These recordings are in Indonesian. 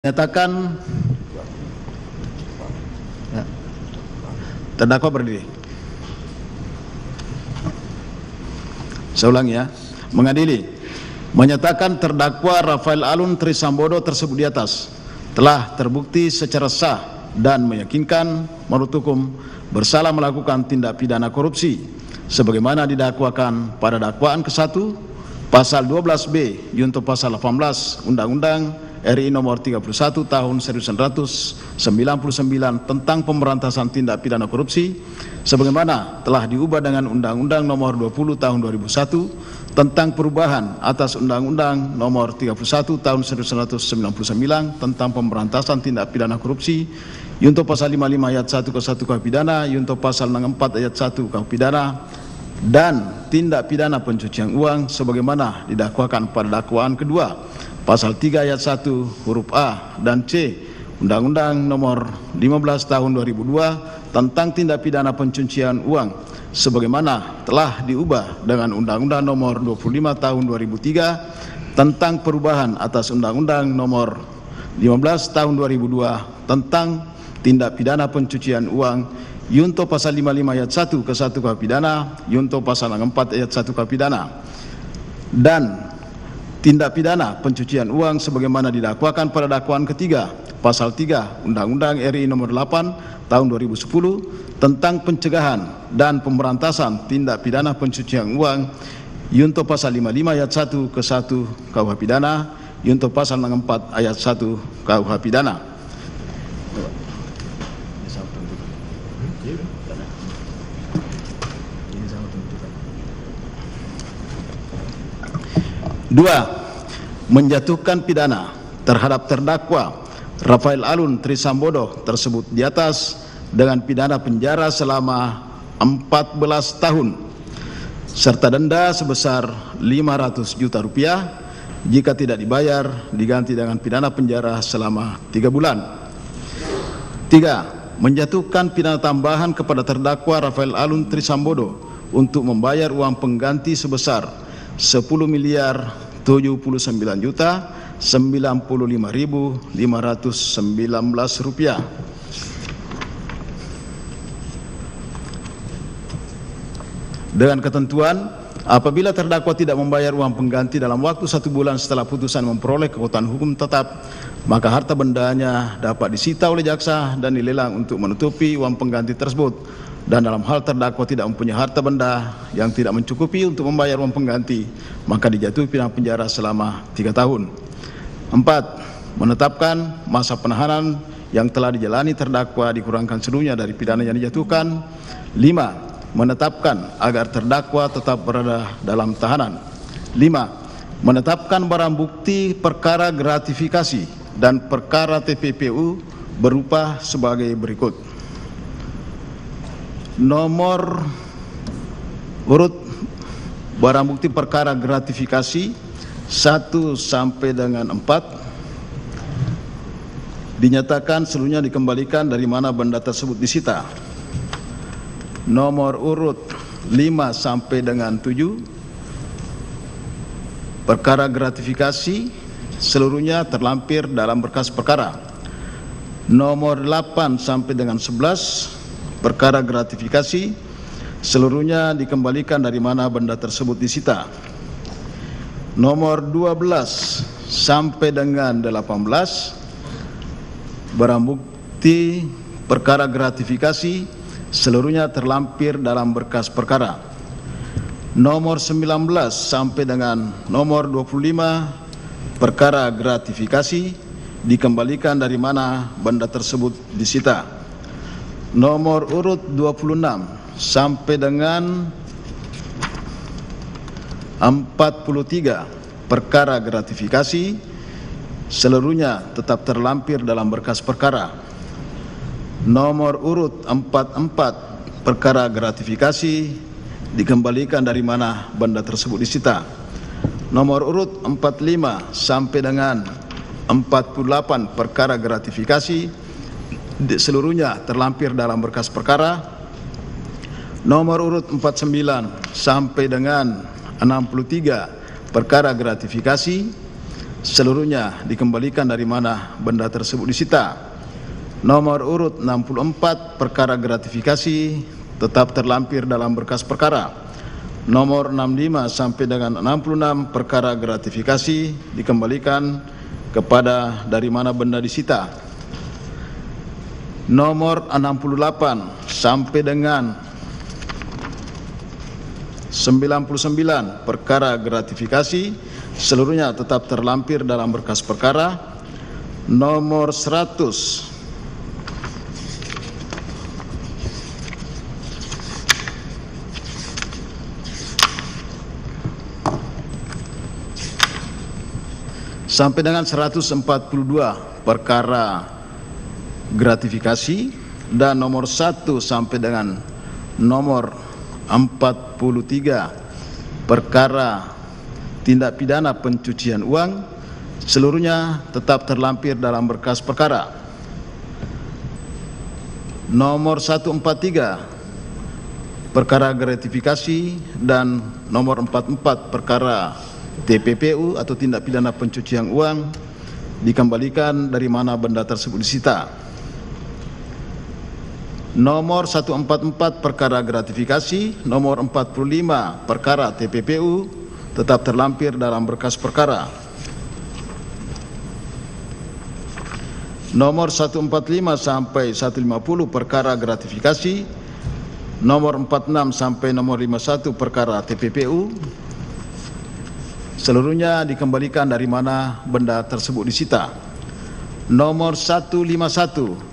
Menyatakan terdakwa berdiri. Saya ulangi ya. Mengadili, menyatakan terdakwa Rafael Alun Trisambodo tersebut di atas telah terbukti secara sah dan meyakinkan menurut hukum bersalah melakukan tindak pidana korupsi sebagaimana didakwakan pada dakwaan ke-1 pasal 12B junto pasal 18 Undang-Undang RI nomor 31 tahun 1999 tentang pemberantasan tindak pidana korupsi sebagaimana telah diubah dengan Undang-Undang nomor 20 tahun 2001 tentang perubahan atas Undang-Undang nomor 31 tahun 1999 tentang pemberantasan tindak pidana korupsi junto pasal 55 ayat 1 ke 1 KUH pidana junto pasal 64 ayat 1 KUH pidana dan tindak pidana pencucian uang sebagaimana didakwakan pada dakwaan kedua pasal 3 ayat 1 huruf A dan C Undang-Undang nomor 15 tahun 2002 tentang tindak pidana pencucian uang sebagaimana telah diubah dengan Undang-Undang nomor 25 tahun 2003 tentang perubahan atas Undang-Undang nomor 15 tahun 2002 tentang tindak pidana pencucian uang yunto pasal 55 ayat 1 ke 1 KUH pidana yunto pasal 64 ayat 1 KUH pidana dan tindak pidana pencucian uang sebagaimana didakwakan pada dakwaan ketiga pasal 3 Undang-Undang RI nomor 8 tahun 2010 tentang pencegahan dan pemberantasan tindak pidana pencucian uang yunto pasal 55 ayat 1 ke 1 KUH pidana yunto pasal 64 ayat 1 KUH pidana. Dua, menjatuhkan pidana terhadap terdakwa Rafael Alun Trisambodo tersebut di atas dengan pidana penjara selama 14 tahun serta denda sebesar 500 juta rupiah jika tidak dibayar diganti dengan pidana penjara selama 3 bulan. Tiga, menjatuhkan pidana tambahan kepada terdakwa Rafael Alun Trisambodo untuk membayar uang pengganti sebesar 10.079.095.519 rupiah. Dengan ketentuan, apabila terdakwa tidak membayar uang pengganti dalam waktu 1 bulan setelah putusan memperoleh kekuatan hukum tetap, maka harta bendanya dapat disita oleh jaksa dan dilelang untuk menutupi uang pengganti tersebut. Dan dalam hal terdakwa tidak mempunyai harta benda yang tidak mencukupi untuk membayar uang pengganti, maka dijatuhi pidana penjara selama 3 tahun. 4. Menetapkan masa penahanan yang telah dijalani terdakwa dikurangkan seluruhnya dari pidana yang dijatuhkan. 5. Menetapkan agar terdakwa tetap berada dalam tahanan. 5. Menetapkan barang bukti perkara gratifikasi dan perkara TPPU berupa sebagai berikut. Nomor urut barang bukti perkara gratifikasi 1 sampai dengan 4 dinyatakan seluruhnya dikembalikan dari mana benda tersebut disita. Nomor urut 5 sampai dengan 7 perkara gratifikasi seluruhnya terlampir dalam berkas perkara. Nomor 8 sampai dengan 11 perkara gratifikasi seluruhnya dikembalikan dari mana benda tersebut disita. Nomor 12 sampai dengan 18 barang bukti perkara gratifikasi seluruhnya terlampir dalam berkas perkara. Nomor 19 sampai dengan nomor 25 perkara gratifikasi dikembalikan dari mana benda tersebut disita. Nomor urut 26 sampai dengan 43 perkara gratifikasi seluruhnya tetap terlampir dalam berkas perkara. Nomor urut 44 perkara gratifikasi dikembalikan dari mana benda tersebut disita. Nomor urut 45 sampai dengan 48 perkara gratifikasi seluruhnya terlampir dalam berkas perkara. Nomor urut 49 sampai dengan 63 perkara gratifikasi seluruhnya dikembalikan dari mana benda tersebut disita. Nomor urut 64 perkara gratifikasi tetap terlampir dalam berkas perkara. Nomor 65 sampai dengan 66 perkara gratifikasi dikembalikan kepada dari mana benda disita. Nomor 68 sampai dengan 99 perkara gratifikasi seluruhnya tetap terlampir dalam berkas perkara. Nomor 100 sampai dengan 142 perkara gratifikasi, dan nomor 1 sampai dengan nomor 43 perkara tindak pidana pencucian uang seluruhnya tetap terlampir dalam berkas perkara. Nomor 143 perkara gratifikasi dan nomor 44 perkara TPPU atau tindak pidana pencucian uang dikembalikan dari mana benda tersebut disita. Nomor 144 perkara gratifikasi, nomor 45 perkara TPPU tetap terlampir dalam berkas perkara. Nomor 145 sampai 150 perkara gratifikasi, nomor 46 sampai nomor 51 perkara TPPU seluruhnya dikembalikan dari mana benda tersebut disita. Nomor 151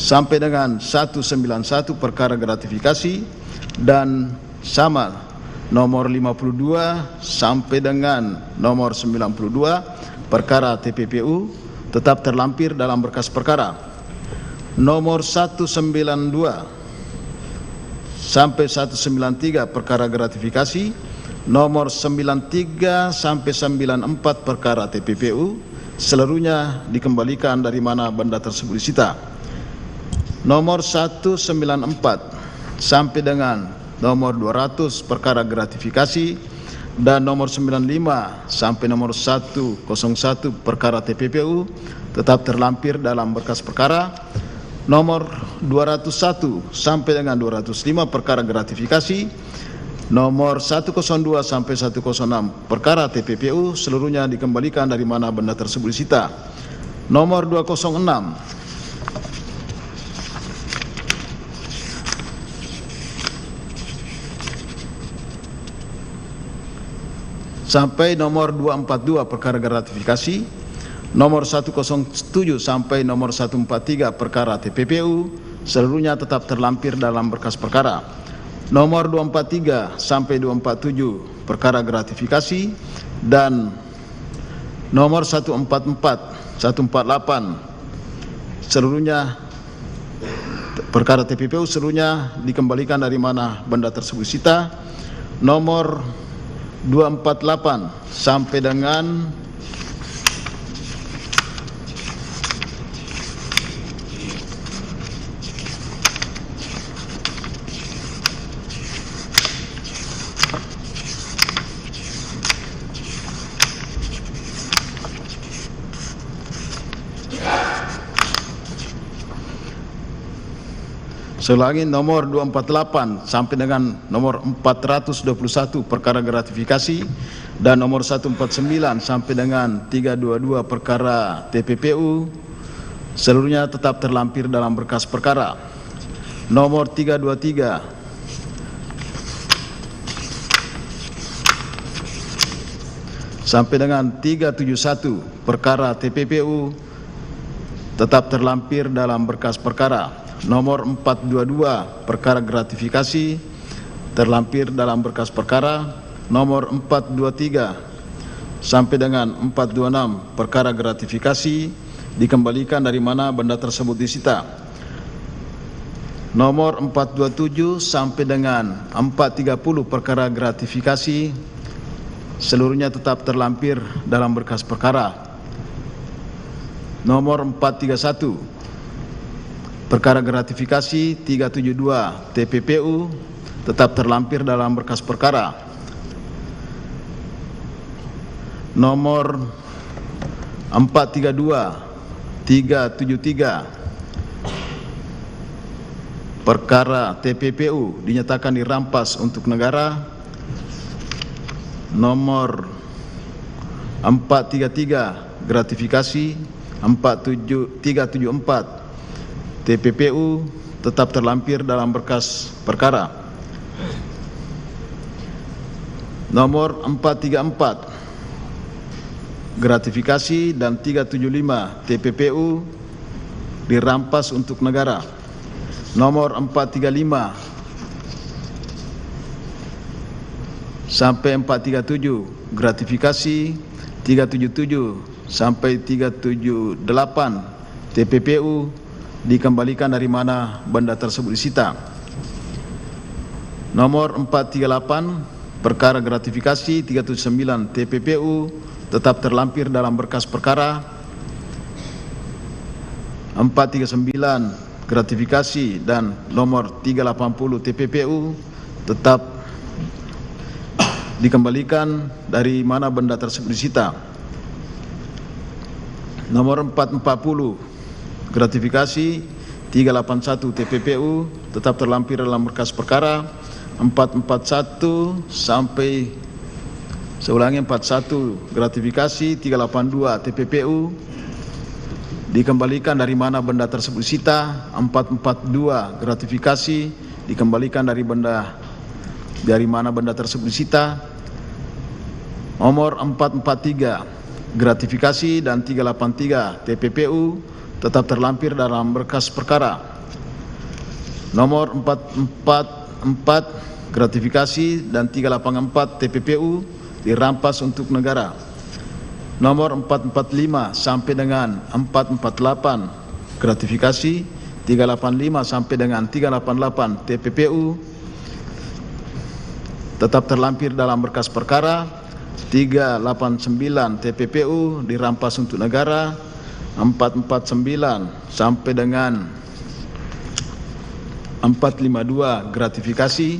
sampai dengan 191 perkara gratifikasi dan sama nomor 52 sampai dengan nomor 92 perkara TPPU tetap terlampir dalam berkas perkara. Nomor 192 sampai 193 perkara gratifikasi, nomor 93 sampai 94 perkara TPPU seluruhnya dikembalikan dari mana benda tersebut disita. Nomor 194 sampai dengan nomor 200 perkara gratifikasi dan nomor 95 sampai nomor 101 perkara TPPU tetap terlampir dalam berkas perkara. Nomor 201 sampai dengan 205 perkara gratifikasi, nomor 102 sampai 106 perkara TPPU seluruhnya dikembalikan dari mana benda tersebut disita. Nomor 206 sampai nomor 242 perkara gratifikasi, nomor 107 sampai nomor 143 perkara TPPU seluruhnya tetap terlampir dalam berkas perkara. Nomor 243 sampai 247 perkara gratifikasi dan nomor 144, 148 seluruhnya perkara TPPU seluruhnya dikembalikan dari mana benda tersebut disita. Nomor 248 sampai dengan selagi nomor 248 sampai dengan nomor 421 perkara gratifikasi dan nomor 149 sampai dengan 322 perkara TPPU seluruhnya tetap terlampir dalam berkas perkara. Nomor 323 sampai dengan 371 perkara TPPU tetap terlampir dalam berkas perkara. Nomor 422 perkara gratifikasi terlampir dalam berkas perkara. Nomor 423 sampai dengan 426 perkara gratifikasi dikembalikan dari mana benda tersebut disita. Nomor 427 sampai dengan 430 perkara gratifikasi seluruhnya tetap terlampir dalam berkas perkara. Nomor 431 perkara gratifikasi 372 TPPU tetap terlampir dalam berkas perkara. nomor 432-373 perkara TPPU dinyatakan dirampas untuk negara. Nomor 433 gratifikasi 374 TPPU tetap terlampir dalam berkas perkara. Nomor 434 gratifikasi dan 375 TPPU dirampas untuk negara. Nomor 435 sampai 437 gratifikasi, 377 sampai 378 TPPU dikembalikan dari mana benda tersebut disita. Nomor 438 perkara gratifikasi 379 TPPU tetap terlampir dalam berkas perkara. 439 gratifikasi dan nomor 380 TPPU tetap dikembalikan dari mana benda tersebut disita. Nomor 440 gratifikasi 381 TPPU tetap terlampir dalam berkas perkara. 441 sampai 41 gratifikasi 382 TPPU dikembalikan dari mana benda tersebut disita. 442 gratifikasi dikembalikan dari mana benda tersebut disita. Nomor 443 gratifikasi dan 383 TPPU tetap terlampir dalam berkas perkara. Nomor 444 gratifikasi dan 384 TPPU dirampas untuk negara. Nomor 445 sampai dengan 448 gratifikasi, 385 sampai dengan 388 TPPU tetap terlampir dalam berkas perkara. 389 TPPU dirampas untuk negara. 449 sampai dengan 452 gratifikasi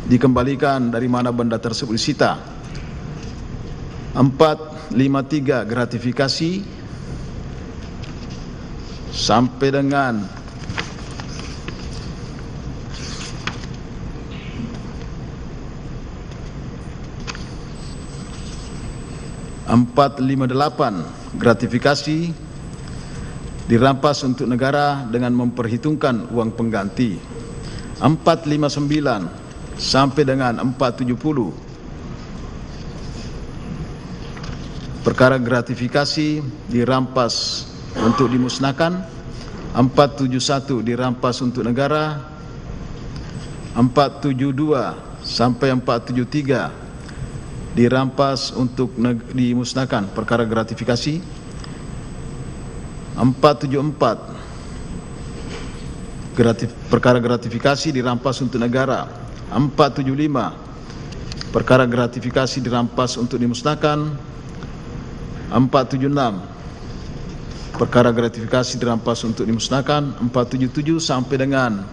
dikembalikan dari mana benda tersebut disita. 453 gratifikasi sampai dengan 458 gratifikasi dirampas untuk negara dengan memperhitungkan uang pengganti. 459 sampai dengan 470 perkara gratifikasi dirampas untuk dimusnahkan. 471 dirampas untuk negara. 472 sampai 473 dirampas untuk dimusnahkan perkara gratifikasi. 474 perkara gratifikasi dirampas untuk negara. 475 perkara gratifikasi dirampas untuk dimusnahkan. 476 perkara gratifikasi dirampas untuk dimusnahkan. 477 sampai dengan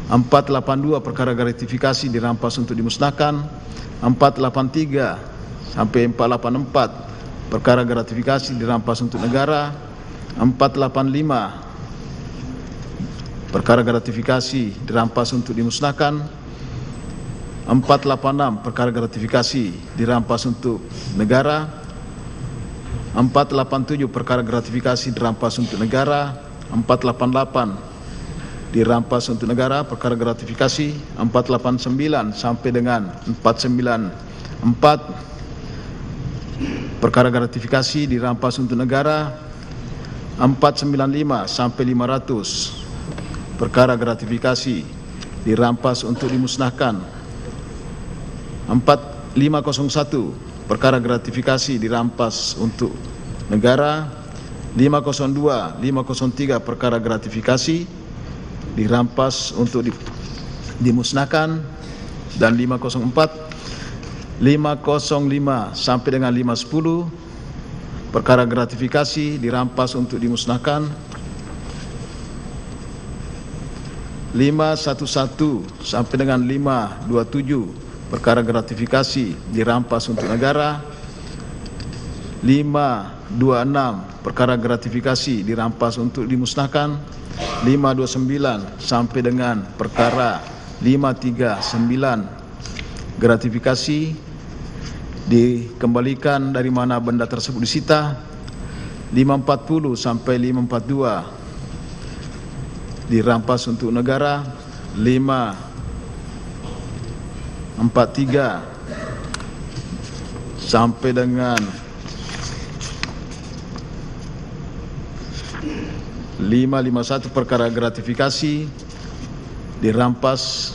482 perkara gratifikasi dirampas untuk dimusnahkan. 483 sampai 484 perkara gratifikasi dirampas untuk negara. 485 perkara gratifikasi dirampas untuk dimusnahkan. 486 perkara gratifikasi dirampas untuk negara. 487 perkara gratifikasi dirampas untuk negara. 488 dirampas untuk negara perkara gratifikasi. 489 sampai dengan 494 perkara gratifikasi dirampas untuk negara. 495 sampai 500 perkara gratifikasi dirampas untuk dimusnahkan. 4501 perkara gratifikasi dirampas untuk negara. 502, 503 perkara gratifikasi dirampas untuk dimusnahkan. Dan 504, 505 sampai dengan 510 perkara gratifikasi dirampas untuk dimusnahkan. 511 sampai dengan 527 perkara gratifikasi dirampas untuk negara. 526 perkara gratifikasi dirampas untuk dimusnahkan. 529 sampai dengan perkara 539 gratifikasi dikembalikan dari mana benda tersebut disita. 540 sampai 542 dirampas untuk negara. 543 sampai dengan 551 perkara gratifikasi dirampas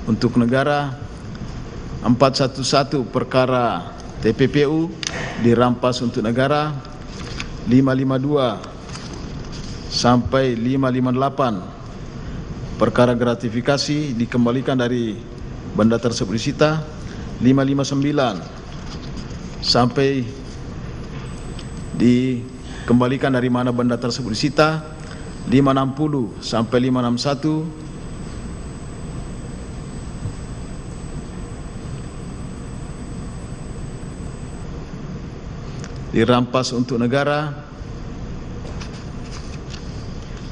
untuk negara. 411 perkara TPPU dirampas untuk negara. 552 sampai 558 perkara gratifikasi dikembalikan dari benda tersebut disita. 559 sampai dikembalikan dari mana benda tersebut disita. 560 sampai 561 dirampas untuk negara.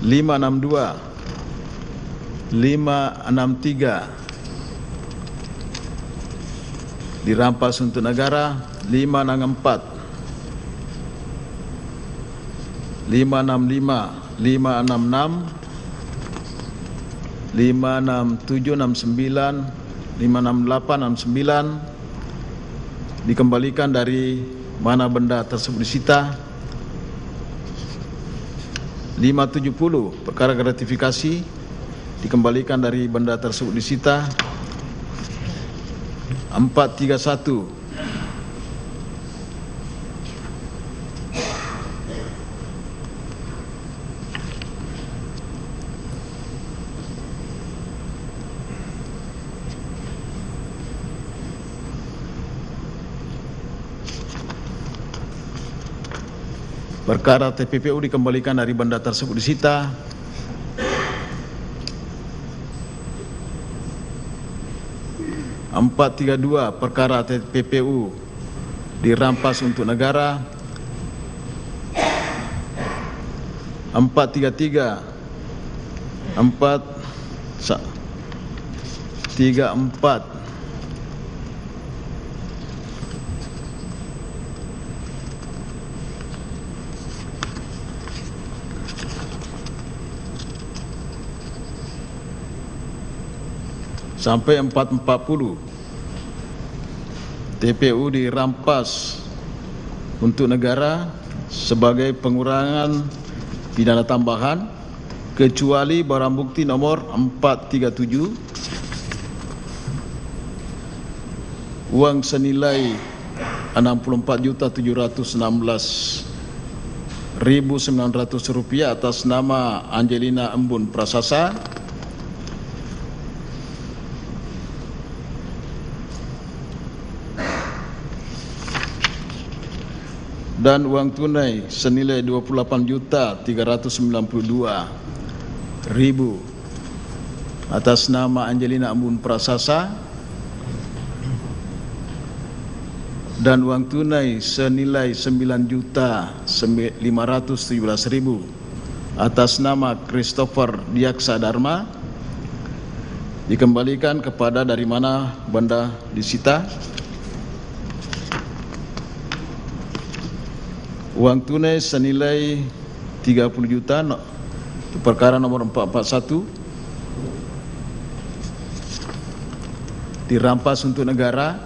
562 563 dirampas untuk negara. 564 565 566 567 69 568 69 dikembalikan dari mana benda tersebut disita. 570 perkara gratifikasi dikembalikan dari benda tersebut disita. 431 perkara TPPU dikembalikan dari benda tersebut disita. 432 perkara TPPU dirampas untuk negara. 434 sampai 440 TPU dirampas untuk negara sebagai pengurangan pidana tambahan kecuali barang bukti nomor 437 uang senilai 64.716.900 rupiah atas nama Angelina Embun Prasasa, dan uang tunai senilai 28.392.000 atas nama Angelina Embun Prasasa, dan uang tunai senilai 9.517.000 atas nama Christopher Diaksa Dharma dikembalikan kepada dari mana benda disita. Uang tunai senilai 30 juta perkara nomor 441 dirampas untuk negara.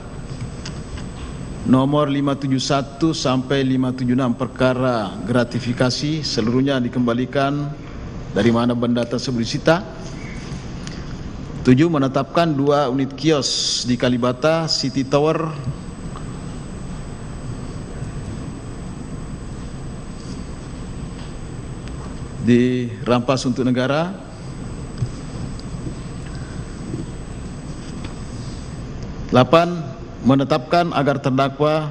Nomor 571 sampai 576 perkara gratifikasi seluruhnya dikembalikan dari mana benda tersebut disita. 7. Menetapkan 2 unit kios di Kalibata City Tower dirampas untuk negara. 8. Menetapkan agar terdakwa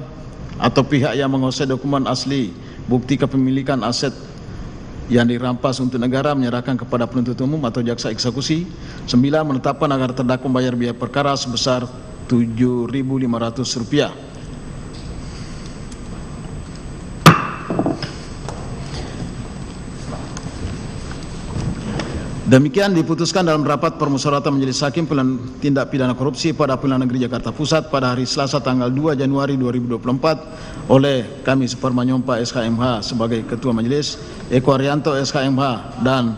atau pihak yang menguasai dokumen asli bukti kepemilikan aset yang dirampas untuk negara menyerahkan kepada penuntut umum atau jaksa eksekusi. 9. Menetapkan agar terdakwa membayar biaya perkara sebesar Rp7.500. Demikian diputuskan dalam rapat permusyawaratan Majelis Hakim Pengadilan Tindak Pidana Korupsi pada Pengadilan Negeri Jakarta Pusat pada hari Selasa tanggal 2 Januari 2024 oleh kami Suparmanyompa SKMH sebagai Ketua Majelis, Eko Arianto SKMH dan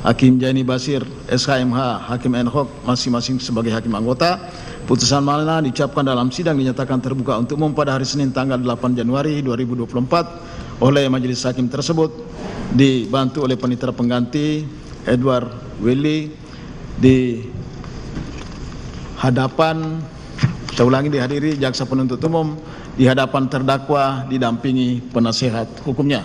Hakim Jaini Basir SKMH Hakim ad hoc masing-masing sebagai hakim anggota. Putusan mana diucapkan dalam sidang dinyatakan terbuka untuk umum pada hari Senin tanggal 8 Januari 2024 oleh Majelis Hakim tersebut dibantu oleh panitera pengganti Edward Willy di hadapan, saya ulangi, dihadiri jaksa penuntut umum, di hadapan terdakwa didampingi penasihat hukumnya.